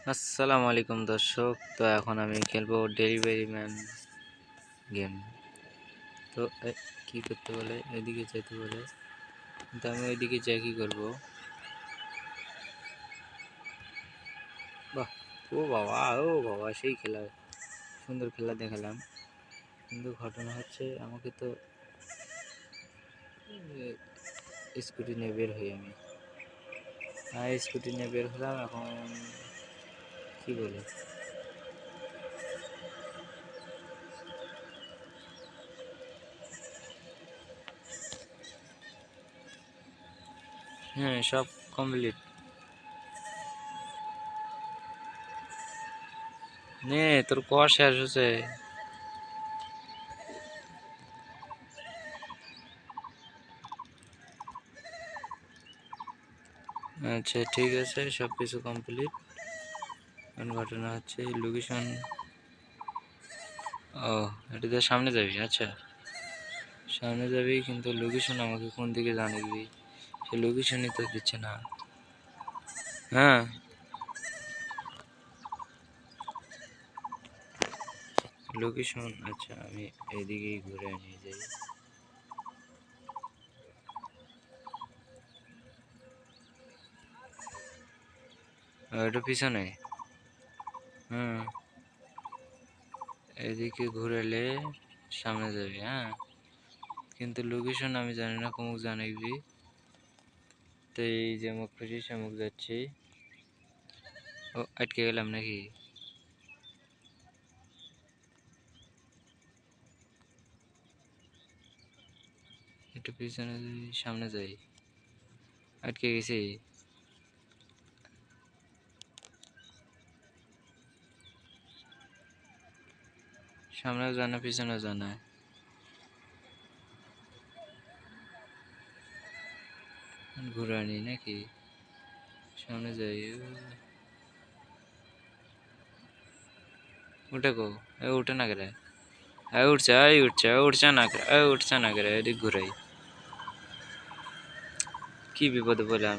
আসসালামু আলাইকুম দর্শক। তো এখন আমি খেলবো ডেলিভারি ম্যান গেম। তো কি করতে বলে, এদিকে যেতে বলে, কিন্তু আমি ওইদিকে যাই কি করবো? বাহ! ও বাবা, সেই খেলা, সুন্দর খেলা দেখালাম, কিন্তু ঘটনা হচ্ছে আমাকে তো স্কুটি নিয়ে বের হই আমি। স্কুটি নিয়ে বের হলাম, এখন কি বলে, হ্যাঁ সব কমপ্লিট। নে তোর কর শেষ হচ্ছে। আচ্ছা ঠিক আছে, সব কিছু কমপ্লিট। ঘটনা হচ্ছে লোকেশন। ও, এটা দিয়ে সামনে যাবি? আচ্ছা, সামনে যাবি, কিন্তু লোকেশন আমাকে কোন দিকে জানাবি? সে লোকেশনই তো দিচ্ছে না। হ্যাঁ, লোকেশন। আচ্ছা, আমি এইদিকেই ঘুরে নিয়ে যাই। এটা পিছনে। হুম, এদিকে ঘুরেলে সামনে যাবি। হ্যাঁ, কিন্তু লোকেশন আমি জানি না, কমুক জানাবি। তো এই যে মুখ খুশি সেমুক যাচ্ছি। ও, আটকে গেলাম নাকি? একটু পিছনে যাই, সামনে যাই। আটকে গেছি। সামনেও জানা, পিছনেও জানা। ঘুরে আনি নাকি? সামনে যাই। उठे को उठे ना करे। उठছে না করে, উঠছে না করে, এদিক ঘুরাই। কি বিপদে বললাম।